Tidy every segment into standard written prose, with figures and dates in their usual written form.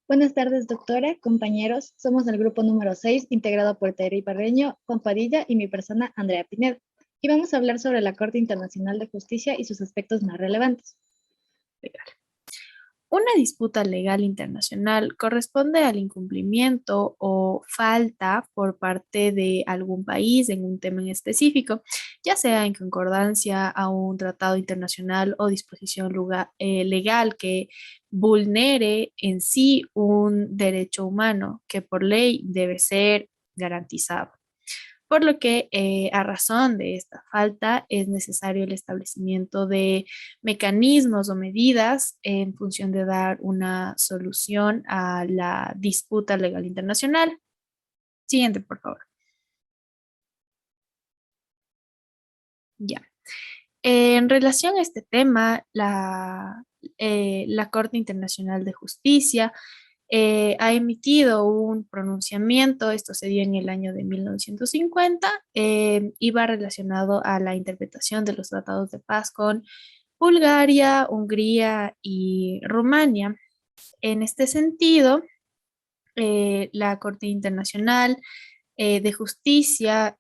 Buenas tardes, doctora, compañeros. Somos el grupo número 6, integrado por Terry Parreño, Juan Padilla y mi persona, Andrea Pinedo. Y vamos a hablar sobre la Corte Internacional de Justicia y sus aspectos más relevantes. Una disputa legal internacional corresponde al incumplimiento o falta por parte de algún país en un tema en específico, ya sea en concordancia a un tratado internacional o disposición legal que vulnere en sí un derecho humano que por ley debe ser garantizado, por lo que a razón de esta falta es necesario el establecimiento de mecanismos o medidas en función de dar una solución a la disputa legal internacional. Siguiente, por favor. Ya. En relación a este tema, la Corte Internacional de Justicia ha emitido un pronunciamiento, esto se dio en el año de 1950, y va relacionado a la interpretación de los tratados de paz con Bulgaria, Hungría y Rumania. En este sentido, la Corte Internacional de Justicia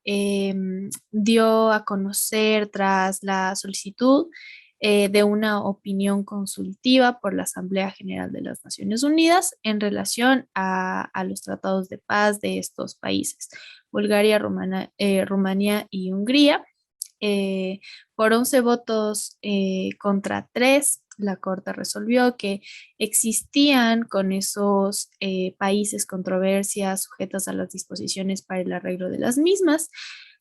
dio a conocer tras la solicitud de una opinión consultiva por la Asamblea General de las Naciones Unidas en relación a los tratados de paz de estos países, Bulgaria, Rumania y Hungría. Eh, por 11 votos contra 3, la Corte resolvió que existían con esos países controversias sujetas a las disposiciones para el arreglo de las mismas,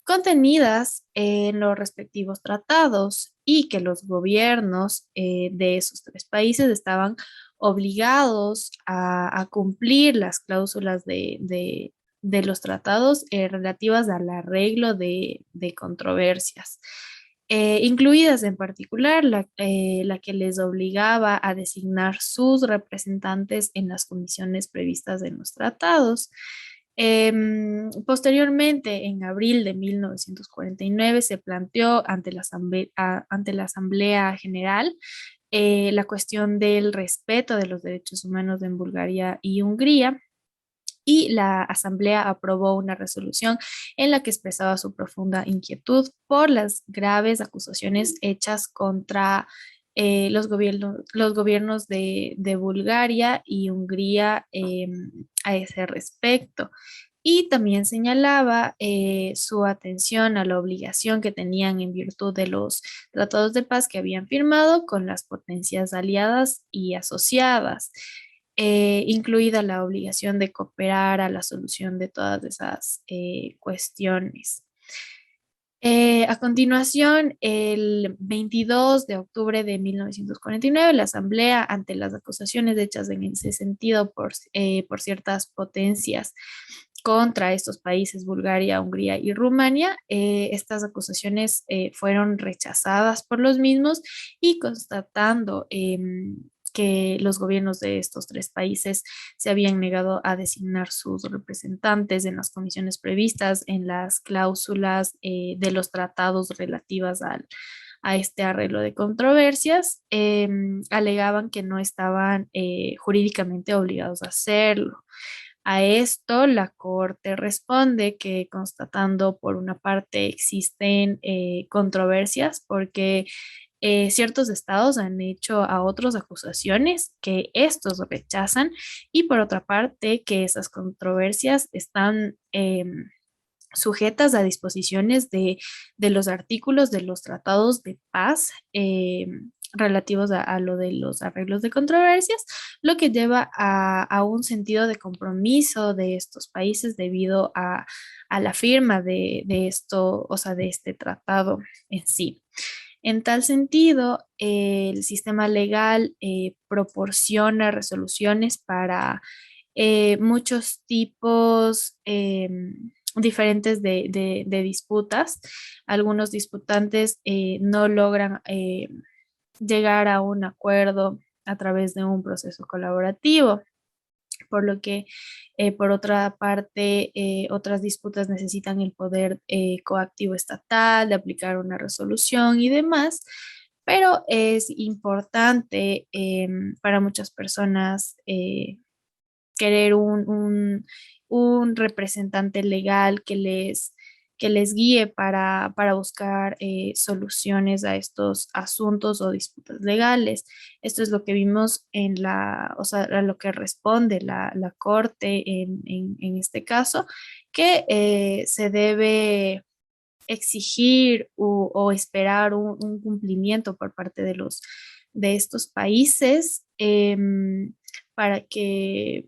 contenidas en los respectivos tratados y que los gobiernos de esos tres países estaban obligados a cumplir las cláusulas de los tratados relativas al arreglo de controversias, incluidas en particular la que les obligaba a designar sus representantes en las comisiones previstas en los tratados. Posteriormente, en abril de 1949, se planteó ante la Asamblea General la cuestión del respeto de los derechos humanos en Bulgaria y Hungría, y la Asamblea aprobó una resolución en la que expresaba su profunda inquietud por las graves acusaciones hechas contra los gobiernos de Bulgaria y Hungría a ese respecto. Y también señalaba su atención a la obligación que tenían en virtud de los tratados de paz que habían firmado con las potencias aliadas y asociadas, incluida la obligación de cooperar a la solución de todas esas cuestiones. A continuación, el 22 de octubre de 1949, la Asamblea, ante las acusaciones hechas en ese sentido por ciertas potencias contra estos países, Bulgaria, Hungría y Rumania, estas acusaciones fueron rechazadas por los mismos, y constatando que los gobiernos de estos tres países se habían negado a designar sus representantes en las comisiones previstas en las cláusulas de los tratados relativas a este arreglo de controversias, alegaban que no estaban jurídicamente obligados a hacerlo. A esto, la Corte responde que, constatando por una parte existen controversias porque ciertos estados han hecho a otros acusaciones que estos rechazan, y por otra parte que esas controversias están sujetas a disposiciones de los artículos de los tratados de paz relativos a lo de los arreglos de controversias, lo que lleva a un sentido de compromiso de estos países debido a la firma de esto, o sea, de este tratado en sí. En tal sentido, el sistema legal proporciona resoluciones para muchos tipos diferentes de disputas. Algunos disputantes no logran llegar a un acuerdo a través de un proceso colaborativo, por lo que, por otra parte, otras disputas necesitan el poder coactivo estatal de aplicar una resolución y demás, pero es importante para muchas personas querer un representante legal que les guíe para buscar soluciones a estos asuntos o disputas legales. Esto es lo que vimos o sea, a lo que responde la Corte en este caso, que se debe exigir o esperar un cumplimiento por parte de estos países para que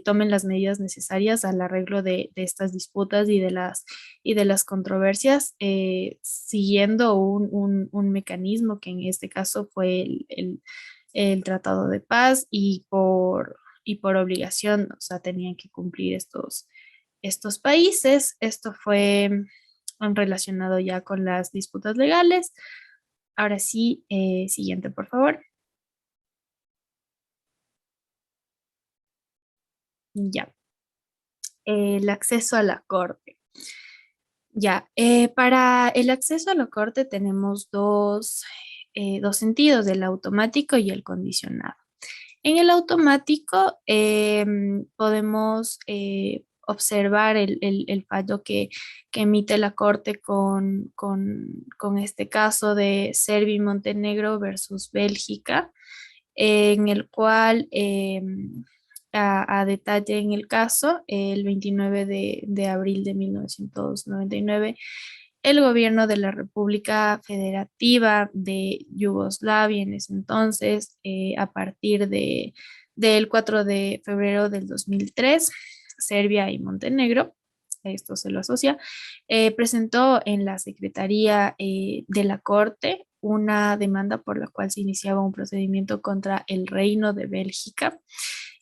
tomen las medidas necesarias al arreglo de estas disputas y de las controversias, siguiendo un mecanismo que en este caso fue el Tratado de Paz y por obligación, o sea, tenían que cumplir estos países. Esto fue relacionado ya con las disputas legales. Ahora sí, siguiente, por favor. Ya, el acceso a la corte. Ya, para el acceso a la corte tenemos dos sentidos, el automático y el condicionado. En el automático podemos observar el fallo que emite la Corte con este caso de Serbia y Montenegro versus Bélgica, en el cual a detalle en el caso, el 29 de abril de 1999, el gobierno de la República Federativa de Yugoslavia en ese entonces, a partir del 4 de febrero del 2003, Serbia y Montenegro, esto se lo asocia, presentó en la Secretaría de la Corte una demanda por la cual se iniciaba un procedimiento contra el Reino de Bélgica,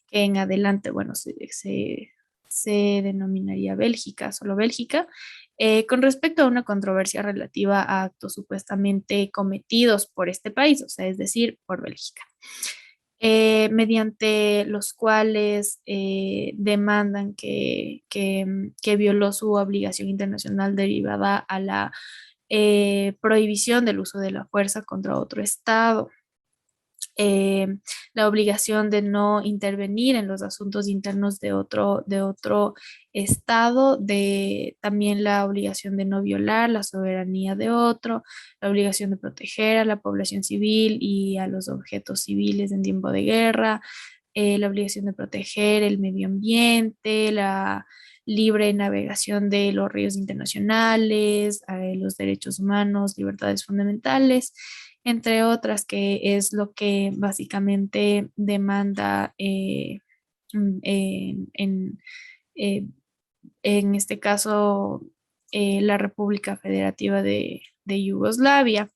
que en adelante, bueno, se denominaría Bélgica, solo Bélgica, con respecto a una controversia relativa a actos supuestamente cometidos por este país, o sea, es decir, por Bélgica, mediante los cuales demandan que violó su obligación internacional derivada a la prohibición del uso de la fuerza contra otro Estado, eh, la obligación de no intervenir en los asuntos internos de otro estado, también la obligación de no violar la soberanía de otro, la obligación de proteger a la población civil y a los objetos civiles en tiempo de guerra, la obligación de proteger el medio ambiente, la libre navegación de los ríos internacionales, los derechos humanos, libertades fundamentales, entre otras, que es lo que básicamente demanda mm, en, en, eh, en este caso la República Federativa de Yugoslavia.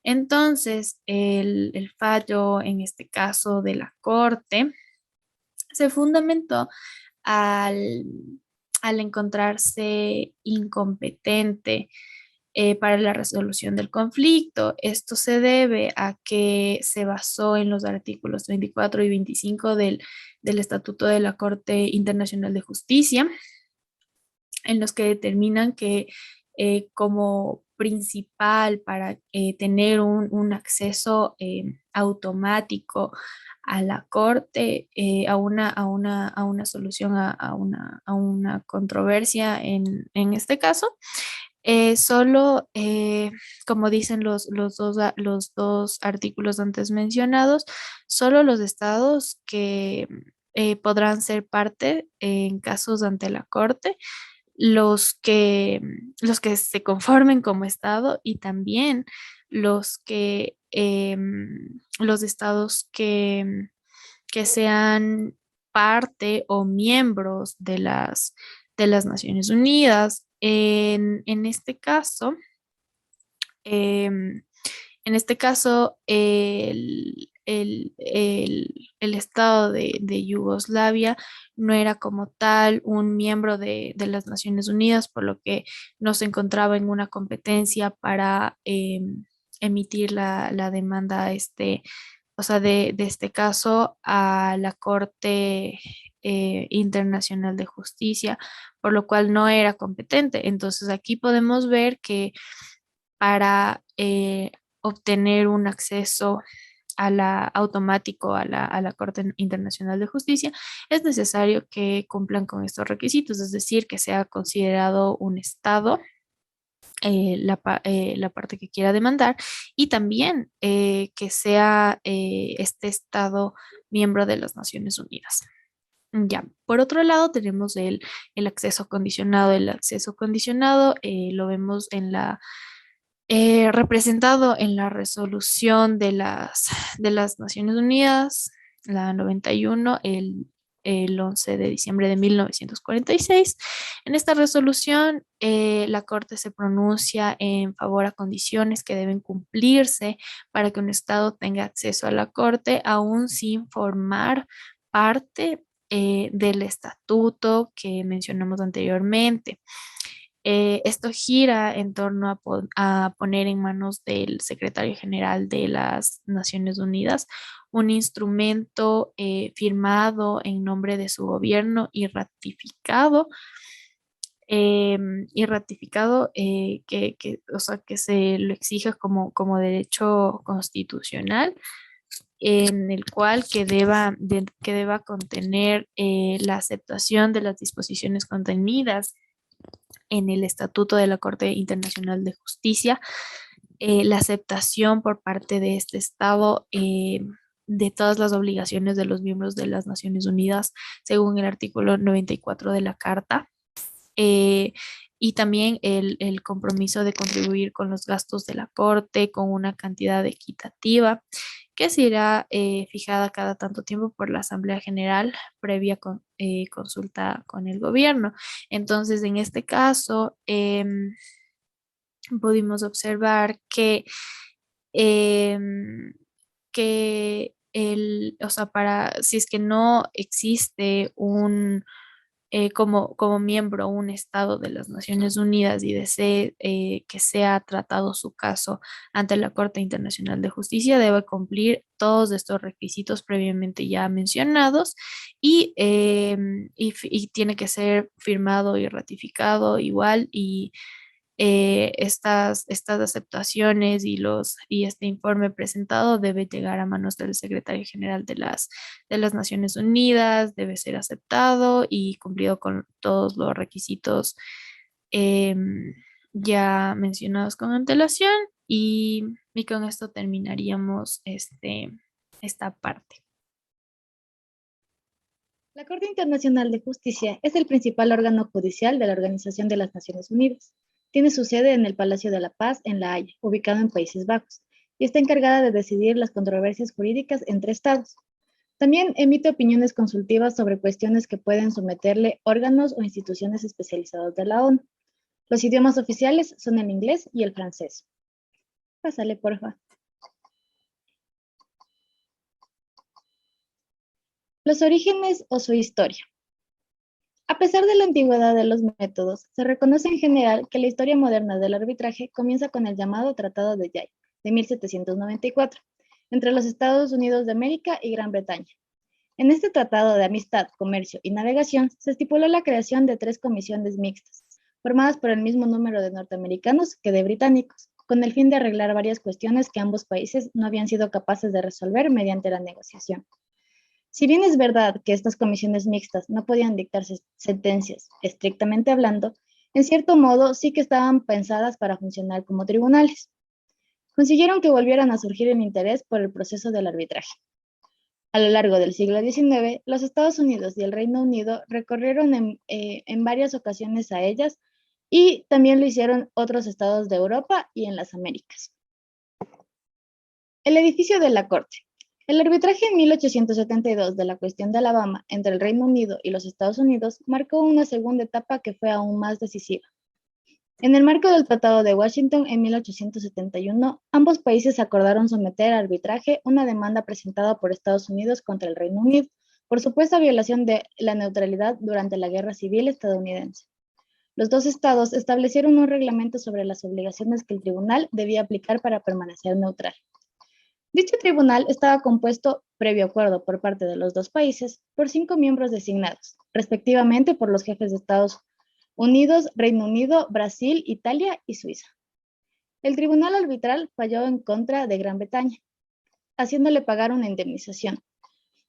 Entonces, el fallo en este caso de la Corte se fundamentó al, al encontrarse incompetente para la resolución del conflicto. Esto se debe a que se basó en los artículos 34 y 25 del Estatuto de la Corte Internacional de Justicia, en los que determinan que como principal para tener un acceso automático a la corte, a una solución a una controversia en este caso, solo, como dicen los dos artículos antes mencionados, solo los estados que podrán ser parte en casos ante la Corte, los que se conformen como estado y también los estados que sean parte o miembros de las Naciones Unidas. Em, en este caso, el Estado de Yugoslavia no era como tal un miembro de las Naciones Unidas, por lo que no se encontraba en una competencia para emitir la demanda, o sea, de este caso a la Corte Internacional de Justicia, por lo cual no era competente. Entonces aquí podemos ver que para obtener un acceso automático a la Corte Internacional de Justicia, es necesario que cumplan con estos requisitos, es decir, que sea considerado un Estado la parte que quiera demandar y también que sea este Estado miembro de las Naciones Unidas. Ya, por otro lado tenemos el acceso condicionado. El acceso condicionado lo vemos representado en la resolución de las Naciones Unidas, la 91, el 11 de diciembre de 1946. En esta resolución, la Corte se pronuncia en favor a condiciones que deben cumplirse para que un Estado tenga acceso a la Corte, aún sin formar parte del estatuto que mencionamos anteriormente. Esto gira en torno a poner en manos del secretario general de las Naciones Unidas un instrumento firmado en nombre de su gobierno y ratificado o sea, que se lo exija como derecho constitucional, en el cual que deba contener la aceptación de las disposiciones contenidas en el Estatuto de la Corte Internacional de Justicia, la aceptación por parte de este Estado de todas las obligaciones de los miembros de las Naciones Unidas, según el artículo 94 de la Carta, eh, y también el compromiso de contribuir con los gastos de la Corte con una cantidad equitativa que será fijada cada tanto tiempo por la Asamblea General previa consulta con el gobierno. Entonces, en este caso, pudimos observar em, o sea, si es que no existe como miembro un Estado de las Naciones Unidas y desee que sea tratado su caso ante la Corte Internacional de Justicia, debe cumplir todos estos requisitos previamente ya mencionados y tiene que ser firmado y ratificado igual y estas aceptaciones y este informe presentado debe llegar a manos del secretario general de las Naciones Unidas, debe ser aceptado y cumplido con todos los requisitos em, ya mencionados con antelación y con esto terminaríamos esta parte. La Corte Internacional de Justicia es el principal órgano judicial de la Organización de las Naciones Unidas. Tiene su sede en el Palacio de la Paz, en La Haya, ubicado en Países Bajos, y está encargada de decidir las controversias jurídicas entre estados. También emite opiniones consultivas sobre cuestiones que pueden someterle órganos o instituciones especializados de la ONU. Los idiomas oficiales son el inglés y el francés. Pásale, porfa. Los orígenes o su historia. A pesar de la antigüedad de los métodos, se reconoce en general que la historia moderna del arbitraje comienza con el llamado Tratado de Yay, de 1794, entre los Estados Unidos de América y Gran Bretaña. En este tratado de amistad, comercio y navegación se estipuló la creación de 3 comisiones mixtas, formadas por el mismo número de norteamericanos que de británicos, con el fin de arreglar varias cuestiones que ambos países no habían sido capaces de resolver mediante la negociación. Si bien es verdad que estas comisiones mixtas no podían dictarse sentencias, estrictamente hablando, en cierto modo sí que estaban pensadas para funcionar como tribunales. Consiguieron que volvieran a surgir el interés por el proceso del arbitraje. A lo largo del siglo XIX, los Estados Unidos y el Reino Unido recurrieron en varias ocasiones a ellas y también lo hicieron otros estados de Europa y en las Américas. El edificio de la Corte. El arbitraje en 1872 de la cuestión de Alabama entre el Reino Unido y los Estados Unidos marcó una segunda etapa que fue aún más decisiva. En el marco del Tratado de Washington en 1871, ambos países acordaron someter a arbitraje una demanda presentada por Estados Unidos contra el Reino Unido por supuesta violación de la neutralidad durante la Guerra Civil estadounidense. Los dos estados establecieron un reglamento sobre las obligaciones que el tribunal debía aplicar para permanecer neutral. Dicho tribunal estaba compuesto, previo acuerdo por parte de los dos países, por 5 miembros designados, respectivamente por los jefes de Estados Unidos, Reino Unido, Brasil, Italia y Suiza. El tribunal arbitral falló en contra de Gran Bretaña. haciéndole pagar una indemnización.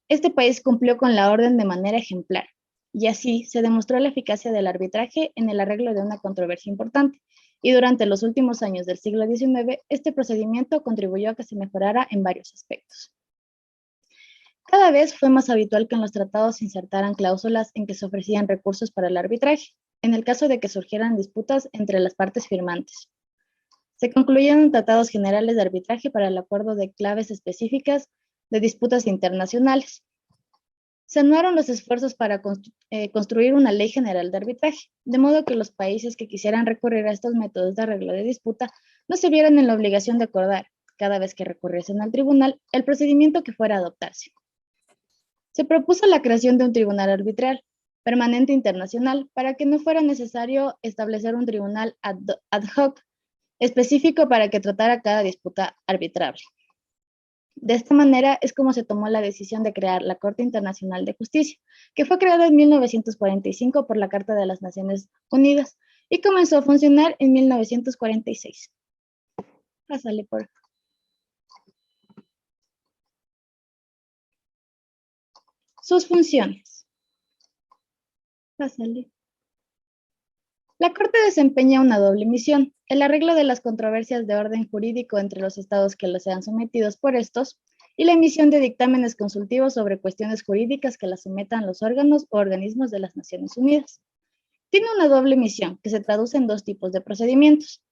Este país cumplió con la orden de manera ejemplar, y así se demostró la eficacia del arbitraje en el arreglo de una controversia importante, y durante los últimos años del siglo XIX, este procedimiento contribuyó a que se mejorara en varios aspectos. Cada vez fue más habitual que en los tratados se insertaran cláusulas en que se ofrecían recursos para el arbitraje, en el caso de que surgieran disputas entre las partes firmantes. Se concluyeron tratados generales de arbitraje para el acuerdo de claves específicas de disputas internacionales. Se anuaron los esfuerzos para construir una ley general de arbitraje, de modo que los países que quisieran recurrir a estos métodos de arreglo de disputa no se vieran en la obligación de acordar, cada vez que recurriesen al tribunal, el procedimiento que fuera a adoptarse. Se propuso la creación de un tribunal arbitral permanente internacional para que no fuera necesario establecer un tribunal ad hoc específico para que tratara cada disputa arbitrable. De esta manera es como se tomó la decisión de crear la Corte Internacional de Justicia, que fue creada en 1945 por la Carta de las Naciones Unidas y comenzó a funcionar en 1946. Pásale por. Sus funciones. Pásale. La Corte desempeña una doble misión: el arreglo de las controversias de orden jurídico entre los estados que los sean sometidos por estos, y la emisión de dictámenes consultivos sobre cuestiones jurídicas que las sometan los órganos o organismos de las Naciones Unidas. Tiene una doble misión que se traduce en dos tipos de procedimientos.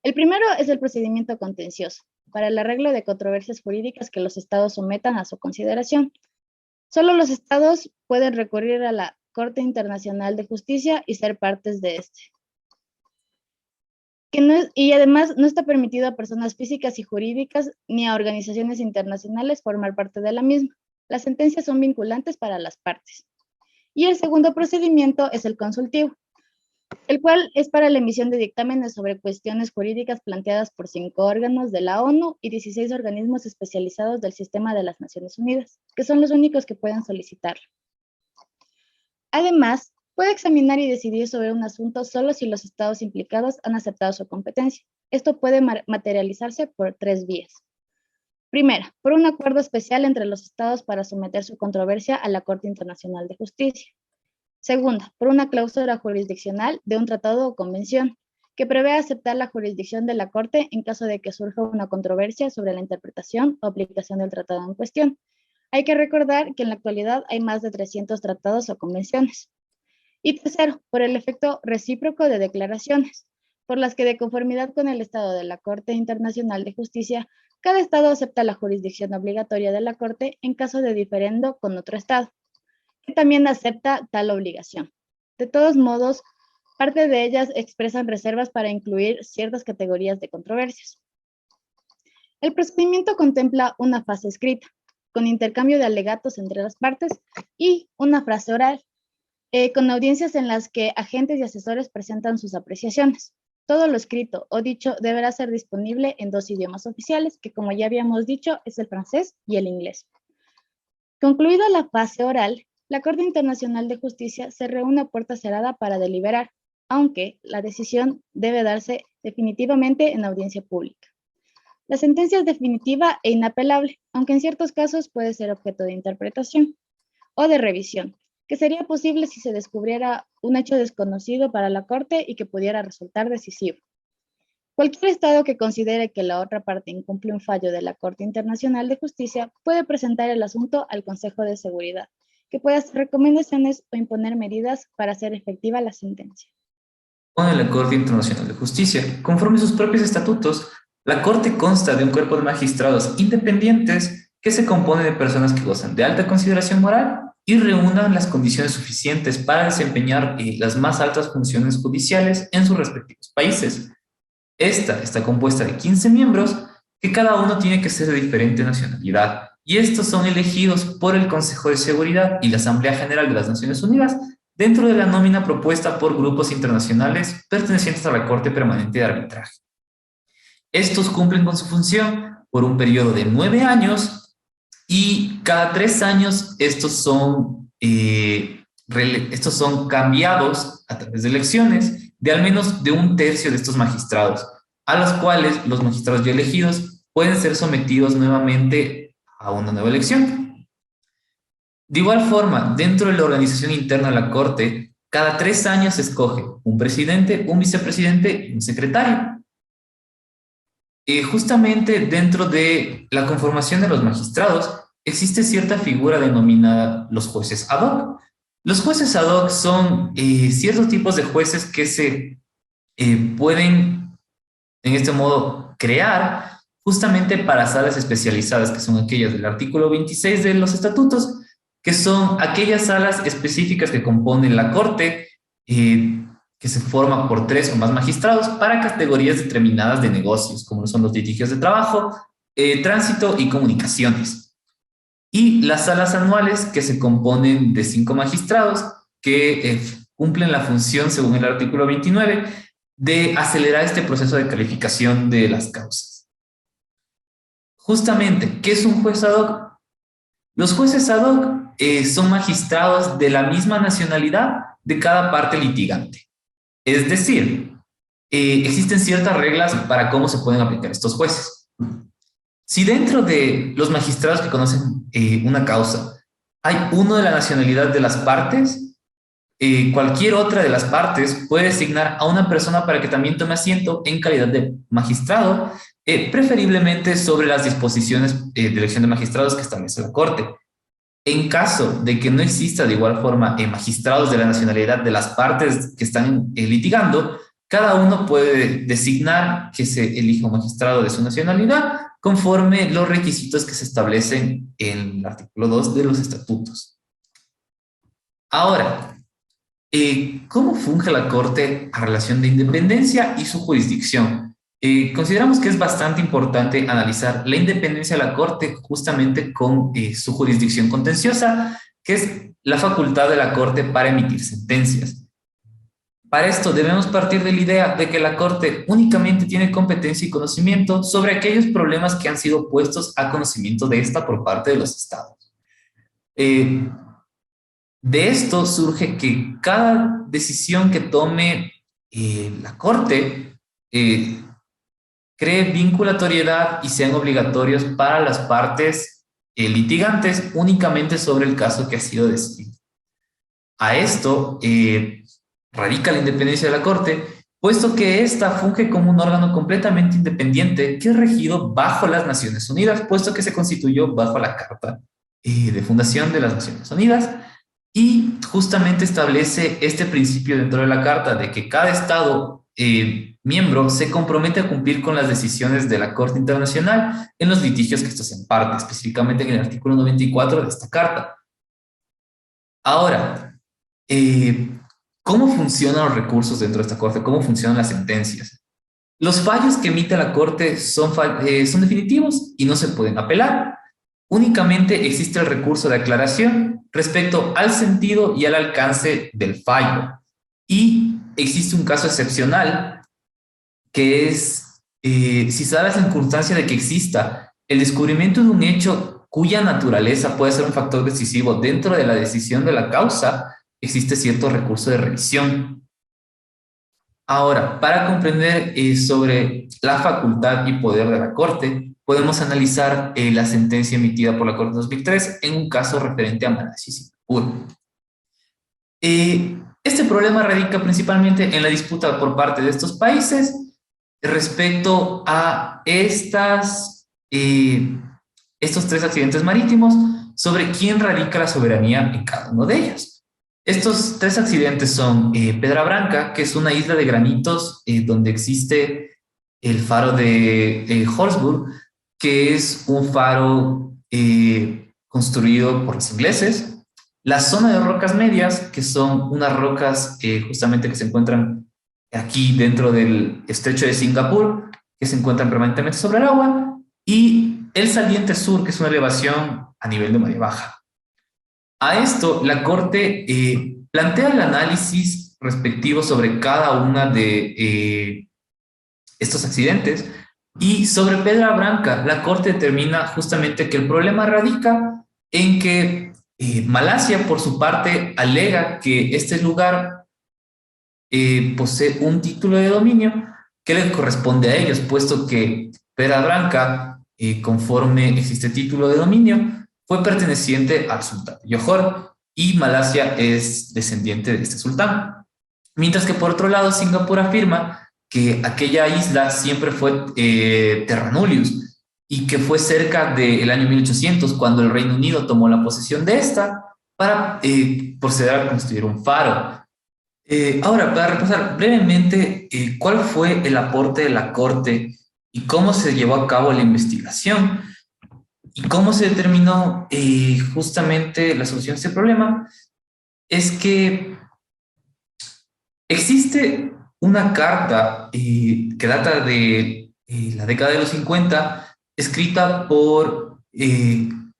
El primero es el procedimiento contencioso, para el arreglo de controversias jurídicas que los estados sometan a su consideración. Solo los estados pueden recurrir a la Corte Internacional de Justicia y ser partes de este. Y además no está permitido a personas físicas y jurídicas ni a organizaciones internacionales formar parte de la misma. Las sentencias son vinculantes para las partes. Y el segundo procedimiento es el consultivo, el cual es para la emisión de dictámenes sobre cuestiones jurídicas planteadas por 5 órganos de la ONU y 16 organismos especializados del sistema de las Naciones Unidas, que son los únicos que pueden solicitarlo. Además, puede examinar y decidir sobre un asunto solo si los estados implicados han aceptado su competencia. Esto puede materializarse por 3 vías. Primera, por un acuerdo especial entre los estados para someter su controversia a la Corte Internacional de Justicia. Segunda, por una cláusula jurisdiccional de un tratado o convención que prevé aceptar la jurisdicción de la Corte en caso de que surja una controversia sobre la interpretación o aplicación del tratado en cuestión. Hay que recordar que en la actualidad hay más de 300 tratados o convenciones. Y tercero, por el efecto recíproco de declaraciones, por las que de conformidad con el estado de la Corte Internacional de Justicia, cada estado acepta la jurisdicción obligatoria de la Corte en caso de diferendo con otro estado, que también acepta tal obligación. De todos modos, parte de ellas expresan reservas para incluir ciertas categorías de controversias. El procedimiento contempla una fase escrita, con intercambio de alegatos entre las partes, y una fase oral, con audiencias en las que agentes y asesores presentan sus apreciaciones. Todo lo escrito o dicho deberá ser disponible en 2 idiomas oficiales, que como ya habíamos dicho es el francés y el inglés. Concluida la fase oral, la Corte Internacional de Justicia se reúne a puerta cerrada para deliberar, aunque la decisión debe darse definitivamente en audiencia pública. La sentencia es definitiva e inapelable, aunque en ciertos casos puede ser objeto de interpretación o de revisión, que sería posible si se descubriera un hecho desconocido para la Corte y que pudiera resultar decisivo. Cualquier estado que considere que la otra parte incumple un fallo de la Corte Internacional de Justicia puede presentar el asunto al Consejo de Seguridad, que puede hacer recomendaciones o imponer medidas para hacer efectiva la sentencia. Con la Corte Internacional de Justicia, conforme sus propios estatutos, la Corte consta de un cuerpo de magistrados independientes que se compone de personas que gozan de alta consideración moral y reúnan las condiciones suficientes para desempeñar las más altas funciones judiciales en sus respectivos países. Esta está compuesta de 15 miembros que cada uno tiene que ser de diferente nacionalidad, y estos son elegidos por el Consejo de Seguridad y la Asamblea General de las Naciones Unidas dentro de la nómina propuesta por grupos internacionales pertenecientes a la Corte Permanente de Arbitraje. Estos cumplen con su función por un periodo de 9 años y cada 3 años estos son cambiados a través de elecciones de al menos de 1/3 de estos magistrados, a los cuales los magistrados ya elegidos pueden ser sometidos nuevamente a una nueva elección. De igual forma, dentro de la organización interna de la Corte, cada 3 años se escoge un presidente, un vicepresidente y un secretario. Justamente dentro de la conformación de los magistrados existe cierta figura denominada los jueces ad hoc. Los jueces ad hoc son ciertos tipos de jueces que se pueden, en este modo, crear justamente para salas especializadas, que son aquellas del artículo 26 de los estatutos, que son aquellas salas específicas que componen la Corte, que se forman por 3 o más magistrados para categorías determinadas de negocios, como son los litigios de trabajo, tránsito y comunicaciones. Y las salas anuales, que se componen de 5 magistrados que cumplen la función, según el artículo 29, de acelerar este proceso de calificación de las causas. Justamente, ¿qué es un juez ad hoc? Los jueces ad hoc son magistrados de la misma nacionalidad de cada parte litigante. Es decir, existen ciertas reglas para cómo se pueden aplicar estos jueces. Si dentro de los magistrados que conocen una causa hay uno de la nacionalidad de las partes, cualquier otra de las partes puede designar a una persona para que también tome asiento en calidad de magistrado, preferiblemente sobre las disposiciones de elección de magistrados que establece la Corte. En caso de que no exista de igual forma magistrados de la nacionalidad de las partes que están litigando, cada uno puede designar que se elija un magistrado de su nacionalidad conforme los requisitos que se establecen en el artículo 2 de los estatutos. Ahora, ¿cómo funge la Corte a relación de independencia y su jurisdicción? Consideramos que es bastante importante analizar la independencia de la Corte justamente con su jurisdicción contenciosa, que es la facultad de la Corte para emitir sentencias. Para esto debemos partir de la idea de que la Corte únicamente tiene competencia y conocimiento sobre aquellos problemas que han sido puestos a conocimiento de esta por parte de los estados. De esto surge que cada decisión que tome la Corte cree vinculatoriedad y sean obligatorios para las partes litigantes únicamente sobre el caso que ha sido decidido. A esto radica la independencia de la Corte, puesto que ésta funge como un órgano completamente independiente que es regido bajo las Naciones Unidas, puesto que se constituyó bajo la Carta de Fundación de las Naciones Unidas, y justamente establece este principio dentro de la Carta de que cada Estado miembro se compromete a cumplir con las decisiones de la Corte Internacional en los litigios que estos en parte, específicamente en el artículo 94 de esta Carta. Ahora, ¿cómo funcionan los recursos dentro de esta Corte? ¿Cómo funcionan las sentencias? Los fallos que emite la Corte son definitivos y no se pueden apelar. Únicamente existe el recurso de aclaración respecto al sentido y al alcance del fallo. Y existe un caso excepcional que es si se da la circunstancia de que exista el descubrimiento de un hecho cuya naturaleza puede ser un factor decisivo dentro de la decisión de la causa, existe cierto recurso de revisión. Ahora, para comprender sobre la facultad y poder de la Corte, podemos analizar la sentencia emitida por la Corte 2003 en un caso referente a Malasia y Singapur. Este problema radica principalmente en la disputa por parte de estos países respecto a estos 3 accidentes marítimos sobre quién radica la soberanía en cada uno de ellos. Estos 3 accidentes son Pedra Branca, que es una isla de granitos donde existe el faro de Horsburgh, que es un faro construido por los ingleses. La zona de rocas medias, que son unas rocas justamente que se encuentran aquí dentro del estrecho de Singapur, que se encuentran permanentemente sobre el agua, y el saliente sur, que es una elevación a nivel de marea baja. A esto, la Corte plantea el análisis respectivo sobre cada una de estos accidentes, y sobre Pedra Branca, la Corte determina justamente que el problema radica en que Malasia, por su parte, alega que este lugar posee un título de dominio que le corresponde a ellos, puesto que Pedra Branca conforme existe título de dominio, fue perteneciente al sultán de Johor y Malasia es descendiente de este sultán. Mientras que por otro lado, Singapur afirma que aquella isla siempre fue Terra Nullius y que fue cerca del año 1800 cuando el Reino Unido tomó la posesión de esta para proceder a construir un faro. Ahora, para repasar brevemente cuál fue el aporte de la Corte y cómo se llevó a cabo la investigación y cómo se determinó justamente la solución a este problema, es que existe una carta que data de la década de los 50, escrita por el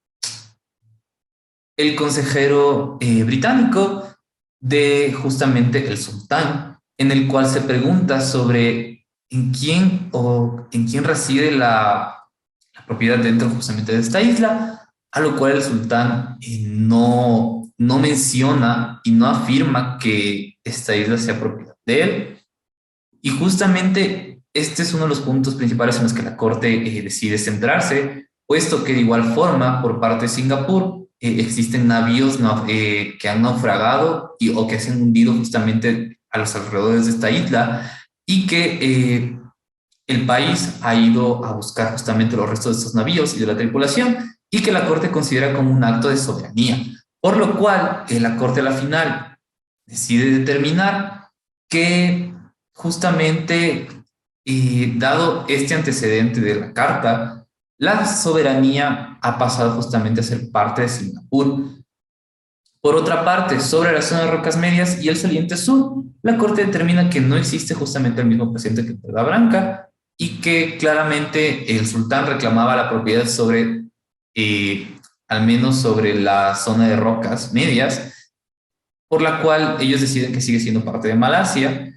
consejero británico de justamente el sultán, en el cual se pregunta sobre en quién reside la propiedad dentro justamente de esta isla, a lo cual el sultán no menciona y no afirma que esta isla sea propiedad de él. Y justamente este es uno de los puntos principales en los que la Corte decide centrarse, puesto que de igual forma, por parte de Singapur, existen navíos que han naufragado o que se han hundido justamente a los alrededores de esta isla y que el país ha ido a buscar justamente los restos de estos navíos y de la tripulación y que la Corte considera como un acto de soberanía. Por lo cual, la Corte a la final decide determinar que justamente, dado este antecedente de la Carta, la soberanía ha pasado justamente a ser parte de Singapur. Por otra parte, sobre la zona de rocas medias y el saliente sur, la Corte determina que no existe justamente el mismo presidente que en Perla Blanca y que claramente el sultán reclamaba la propiedad sobre, al menos sobre la zona de rocas medias, por la cual ellos deciden que sigue siendo parte de Malasia.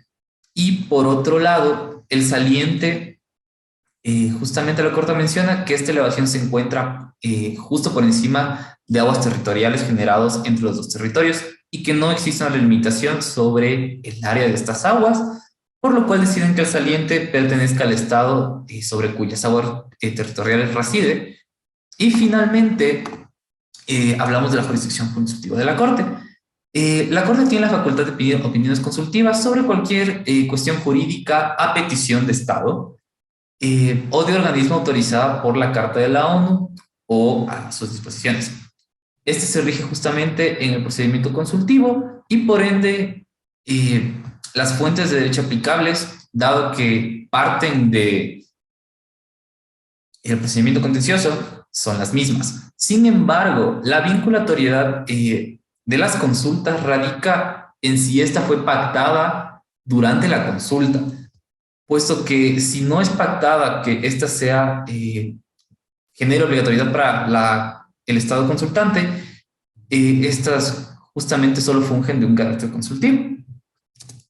Y por otro lado, el saliente, justamente la Corte menciona que esta elevación se encuentra justo por encima de aguas territoriales generados entre los dos territorios y que no existe una limitación sobre el área de estas aguas, por lo cual deciden que el saliente pertenezca al estado sobre cuyas aguas territoriales reside. Y finalmente, hablamos de la jurisdicción consultiva de la Corte. La Corte tiene la facultad de pedir opiniones consultivas sobre cualquier cuestión jurídica a petición de Estado o de organismo autorizada por la Carta de la ONU o a sus disposiciones. Este se rige justamente en el procedimiento consultivo y por ende las fuentes de derecho aplicables, dado que parten de el procedimiento contencioso, son las mismas. Sin embargo, la vinculatoriedad de las consultas radica en si esta fue pactada durante la consulta, puesto que si no es pactada que esta sea genere obligatoriedad para el Estado consultante, estas justamente solo fungen de un carácter consultivo.